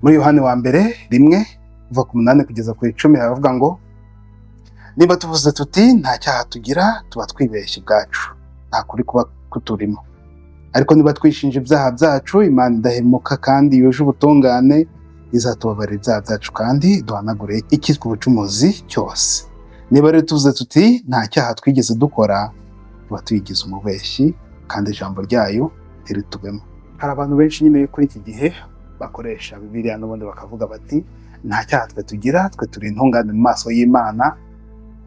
Muri Yohani wa mbere rimwe kuva ku 8 kugeza ku 10 haravuga ngo niba tuvuze tuti nta cyaha tugira tuba twibeshye ubwacu, nta kuri kuba kuturimo. Ariko niba twishinja ibyaha byacu, Imana idahemuka kandi yuje ubutungane izatubabarira ibyaha byacu kandi duhanagure ikitwa ubucumuzi cyose. Niba rero tuvuze tuti nta cyaha twigeze dukora, tuba tuyigize umubeshyi kandi ijambo ryayo ntiritubemo. Hari abantu benshi nyine kuri iki gihe bakoresha Bibiliya n'ubundi bakavuga bati nta cyaha twe tugira, twe turi intungane mu maso y'Imana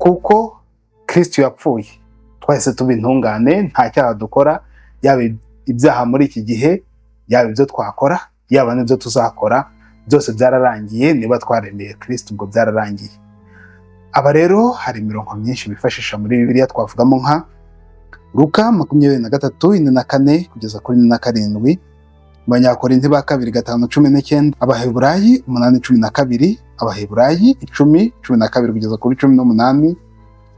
kuko Kristo yapfuye. Twese tuba intungane, nta cyaha dukora, yaba ibyaha muri iki gihe, yaba ibyo twakora, yaba n'ibyo tuzakora, byose byararangiye. Niba twaremeye Kristo ubwo byararangiye. Aba rero hari imirongo myinshi bifashisha muri Bibiliya, twavugamo nka Luka 23:4 kugeza kuri 47, Abanyakorinti ba 2:5-19, Abaheburayi 8:12, Abaheburayi 10:12 kugeza kuri 18,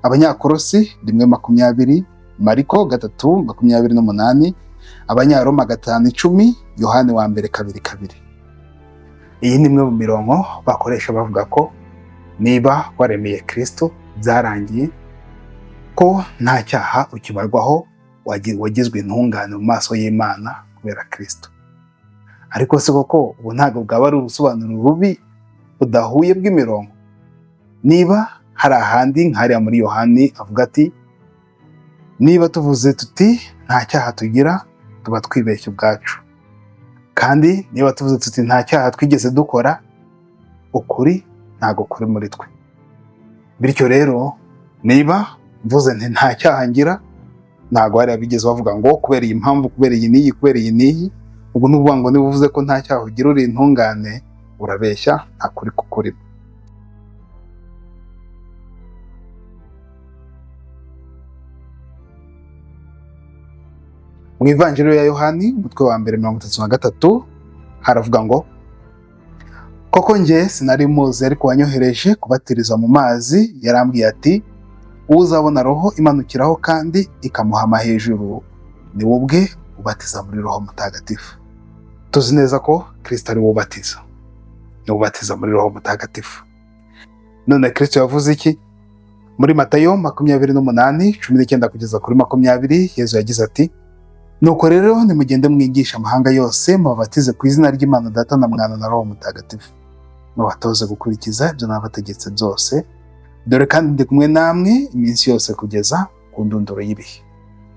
Abanyakolosi 1:20, Mariko 3:28, Abanyaroma 5:10, Yohani wa mbere 2:2. Iyi ni imwe mu mirongo bakoresha bavuga ko niba waremeye Kristo byarangiye, ko nta cyaha ukibarwaho, wagizwe intungane mu maso y'Imana kubera Kristo. Ariko se koko ubu ntabwo bwaba ari ubusobanuro bubi budahuye bw'imirongo? Niba hari ahandi nk'ariya muri Yohani avuga ati niba tuvuze tuti nta cyaha tugira tuba twibeshye ubwacu, kandi niba tuvuze tuti nta cyaha twigeze dukora, ukuri ntago kuri muri twe. Bityo rero niba mvuze nti nta cyaha ngira, ntago hari abigeze bavuga ngo kubera iyi mpamvu, kubera iyi n'iyi, kubera iyi n'iyi. Ubwo ni ukuvuga ngo niba uvuze ko nta cyaha ugira uri intungane, urabeshya, nta kuri kukurimo. Mu Ivanjiri ya Yohani umutwe wa mbere 33 haravuga ngo koko njye sinari muzi, ariko wanyohereje kubatiriza mu mazi yarambwiye ati uzabona Roho imanukiraho kandi ikamuhama hejuru, ni wowe ubwe ubatiza muri Roho Mutagatifu. Tuzi neza ko Kristo ari ubatiza, ni ubatiza muri Roho Mutagatifu. None Kristo yavuze iki? Muri Matayo 28:19 kugeza kuri 20, Yesu yagize ati nuko rero nimugende mwigisha amahanga yose, mubabatize ku izina ry'Imana Data na Mwana na Roho Mutagatifu, mubatoze gukurikiza ibyo nabategetse byose, dore kandi ndi kumwe namwe iminsi yose kugeza ku ndunduro y'ibihe.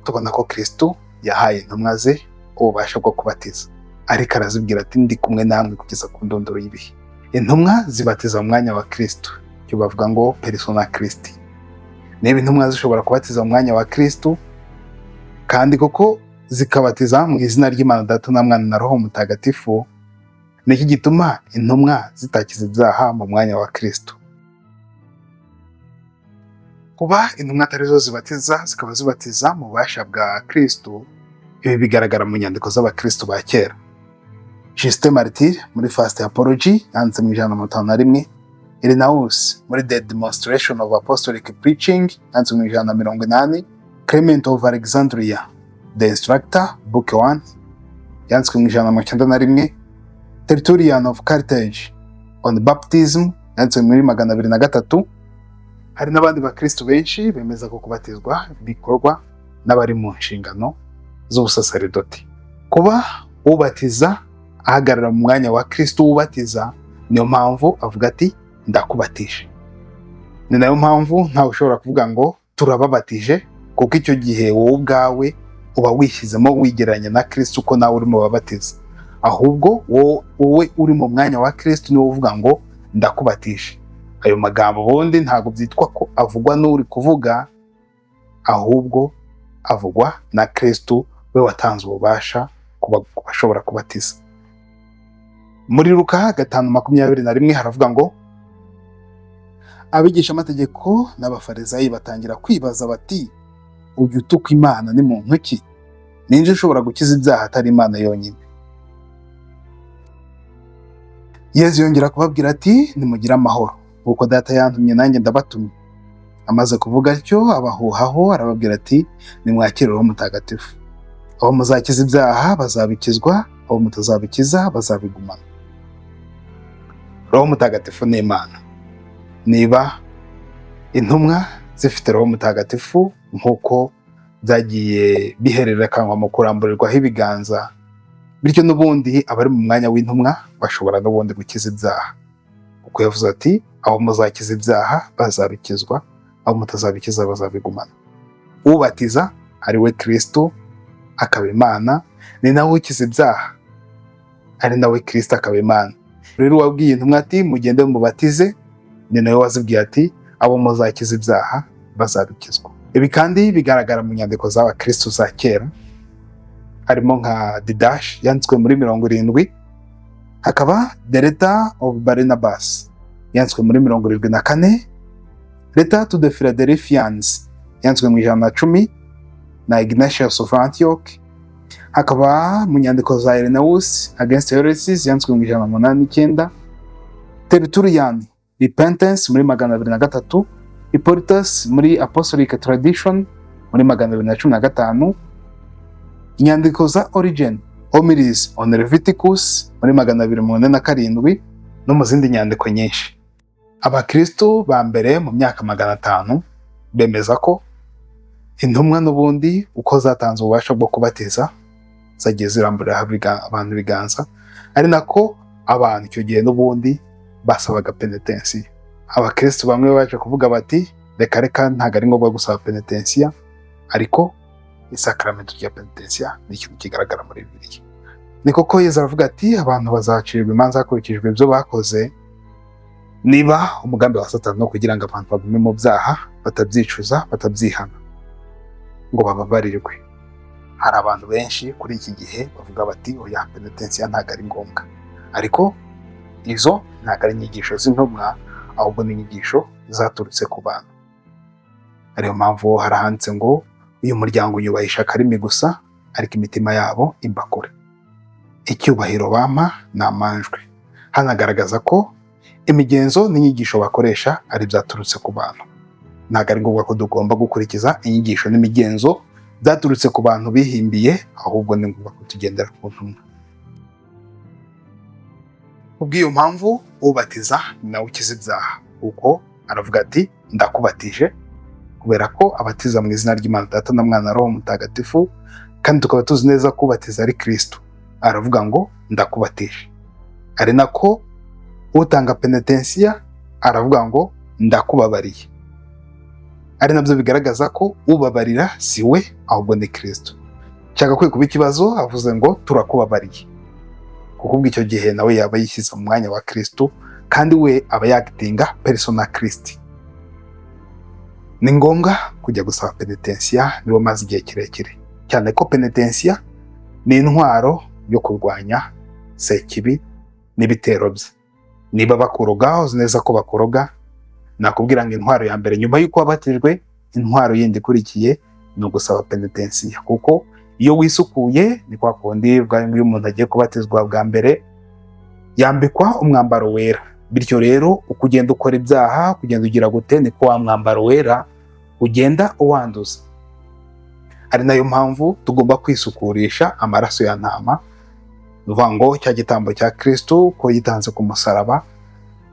Tubona ko Kristo yahaye intumwa ze ububasha bwo kubatiza, ariko arazibwira ati ndi kumwe namwe kugeza ku ndunduro y'ibihe. Intumwa zibatiza mu mwanya wa Kristo, cyo bavuga ngo persona Christi. Niba intumwa zishobora kubatiza mu mwanya wa Kristo, kandi koko zikabatiza mu izina ry'Imana Data na Mwana na Roho Mutagatifu, niki gituma intumwa zitakiza ibyaha mu mwanya wa Kristo? Kuba intumwa atari zo zibatiza, zikaba zibatiza mu bubasha bwa Kristo, ibi bigaragara mu nyandiko z'abakristo ba kera. Justin Martyr muri First Apology yanditse mu 151, Irenaeus muri The Demonstration of Apostolic Preaching yanditse mu 180, Clement of Alexandria The Instructor Book 1 yanditswe mu 191, Tertullian of Carthage on Baptism yanditswe muri 203. Hari n'abandi bakristo benshi bemeza ko kubatizwa bikorwa n'abari mu nshingano z'ubusaserdoti. Kuba ubatiza ahagarara mu mwanya wa Kristo ubatiza, niyo mpamvu avuga ati ndakubatije. Ni nayo mpamvu ntawe ushobora kuvuga ngo turababatije, kuko icyo gihe wowe ubwawe uba wishyizemo wigereranya na Kristo uko nawe uri mu babatiza. Ahubwo wowe uri mu mwanya wa Kristo niwe uvuga ngo ndakubatije. Ayo magambo ubundi ntabwo byitwa ko avugwa n'uri kuvuga, ahubwo avugwa na Kristo we watanze ububasha kuba bashobora kubatiza. Muri Luka 5:21 haravuga ngo abigisha amategeko n'abafarisayi batangira kwibaza bati uyu utuka Imana ni muntu ki? Ninje ushobora gukiza ibyaha atari Imana yonyine? Yesu yongera kubabwira ati nimugire amahoro, kuko Data yantumye nanjye ndabatumye. Amaze kuvuga atyo abahuhaho arababwira ati nimwakire Roho Mutagatifu. Abo muzakiza ibyaha bazabikizwa, abo mutazabikiza bazabigumana. roho mutagatifu ni Imana. Niba intumwa zifite roho mutagatifu nk'uko byagiye bihererekanwa mu kuramburirwaho ibiganza, bityo n'ubundi abari mu mwanya w'intumwa bashobora n'ubundi gukiza ibyaha, kuko yavuze ati abo muzakiza ibyaha bazabikizwa, abo mutazabikiza bazabigumana. Ubatiza ari we Kristo akaba Imana, ni nawe ukiza ibyaha ari nawe Kristo akaba Imana. Rero wabwiye intumwa ati mugende mubatize, ni nawe wazibwiye ati abo muzakiza ibyaha bazabikizwa. Ibi kandi bigaragara mu nyandiko z'abakristo za kera, harimo nka Didache yanditswe muri 70, hakaba The Letter of Barnabas yanditswe muri 74, Letter to the Philadelphians yanditswe mu 110 na Ignatius of Antioch, hakaba mu nyandiko za Irenaeus Against Heresies yanditswe mu 189, Tertullian Repentance muri 203, Hippolytus muri Apostolic Tradition muri 215, inyandiko za Origen Homilies on Leviticus muri 247 no mu zindi nyandiko nyinshi. Abakristo ba mbere mu myaka 500 bemeza ko intumwa n'ubundi uko zatanze ububasha bwo kubatiza zagiye ziramburira abantu ibiganza, ari nako abantu icyo gihe n'ubundi basabaga penetensiya. Abakristo bamwe baje kuvuga bati reka ntago ari ngombwa gusaba penetensiya, ariko isakramento rya penetensiya ni ikintu kigaragara muri Bibiliya. Ni koko Yesu aravuga ati abantu bazacirwa imanza hakurikijwe ibyo bakoze. Niba umugambi wa Satani no kugira ngo abantu bagume mu byaha, batabyicuza, batabyihana ngo bababarirwe, hari abantu benshi kuri iki gihe bavuga bati oya, penetensiya ntago ari ngombwa. Ariko izo ntago ari inyigisho z'intumwa, ahubwo ni inyigisho zaturutse ku bantu. Ariyo mpamvu harahanditse ngo uyu muryango unyubahisha akarimi gusa, ariko imitima yabo imba kure. Icyubahiro bampa ni amanjwe. Hanagaragaza ko imigenzo n'inyigisho bakoresha ari byaturutse ku bantu. Ntago ari ngombwa ko tugomba gukurikiza inyigisho n'imigenzo byaturutse ku bantu bihimbiye, ahubwo ni ngombwa ko tugendera ku ntumwa. Kubw'iyo mpamvu ubatiza nawe ukiza ibyaha, kuko aravuga ati ndakubatije, kubera ko abatiza mu izina ry'Imana Data na Mwana na Roho Mutagatifu, kandi tukaba tuzi neza ko ubatiza ari Kristo. Aravuga ngo ndakubatije. Ari nako utanga penetensiya aravuga ngo ndakubabariye. Ari nabyo bigaragaza ko ubabarira si we, ahubwo ni Kristo. Cyangwa kuba ikibazo avuze ngo turakubabariye, kuko ubwo icyo gihe nawe yaba yishyize mu mwanya wa Kristo, kandi we aba yagitinga persona Kristi. Ni ngombwa kujya gusaba penetensiya niba maze igihe kirekire, cyane ko penetensiya ni intwaro yo kurwanya sekibi n'ibitero bye. Niba bakuroga uzi neza ko bakuroga, nakubwira ngo intwaro ya mbere nyuma y'uko wabatijwe, intwaro yindi ikurikiye ni ugusaba penetensiya, kuko iyo wisukuye ni kwa kundi iyo umuntu agiye kubatizwa bwa mbere yambikwa umwambaro wera. Bityo rero uko ugenda ukora ibyaha, kugenda ugira gute, niko wa mwambaro wera ugenda uwanduza. Ari nayo mpamvu tugomba kwisukurisha amaraso ya ntama, uvuga ngo cya gitambo cya Kristo ko yitanze ku musaraba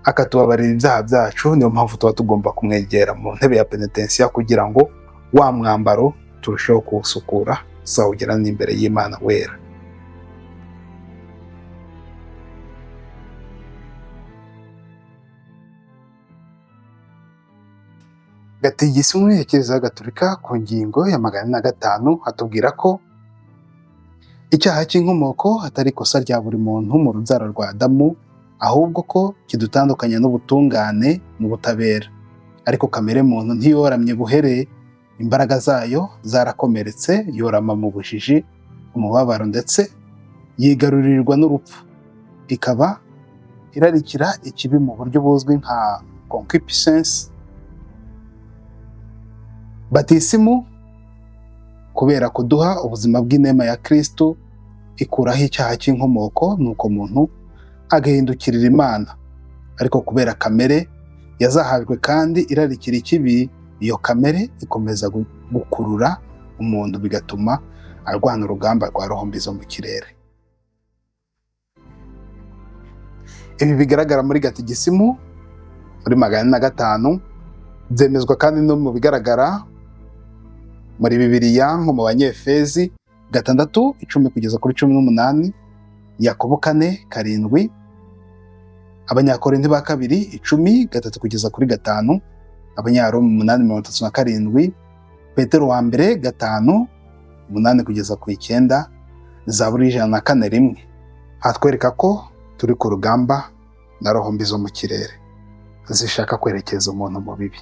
akatubabarira ibyaha byacu. Niyo mpamvu tuba tugomba kumwegera mu ntebe ya penetensiya, kugira ngo wa mwambaro turusheho kuwusukura, tuzawugera n'imbere y'Imana wera. Gatigisimu ya Kiliziya Gatolika ku ngingo ya 405 hatubwira ko icyaha cy'inkomoko atari ikosa rya buri muntu mu rubyaro rwa Adamu, ahubwo ko kidutandukanya n'ubutungane n'ubutabera. Ariko kamere muntu ntiyoramye buhere, imbaraga zayo zarakomeretse, yorama mu bujiji, umubabaro, ndetse yigarurirwa n'urupfu. Ikaba irarikira ikibi mu buryo buzwi nka concupiscence. Batisimu, kubera kuduha ubuzima bw'inema ya Kristo, ikuraho icyaha cy'inkomoko, nuko muntu agahindukirira Imana. Ariko kubera kamere yazahajwe kandi irarikira ikibi, iyo kamere ikomeza gukurura umuntu, bigatuma arwana urugamba rwa roho mbi zo mu kirere. Ibi bigaragara muri gatigisimu muri 405, byemezwa kandi no mu bigaragara muri Bibiliya nko mu Banyefezi 6:10 kugeza kuri 18, Yakobo 4:7, Abanyakorinti ba kabiri 10:3 kugeza kuri 5, Abanyaroma 8:37, Petero wa mbere 5:8 kugeza ku 9, Zaburi 104:1. Hatwereka ko turi ku rugamba na roho mbi zo mu kirere zishaka kwerekeza umuntu mu bibi.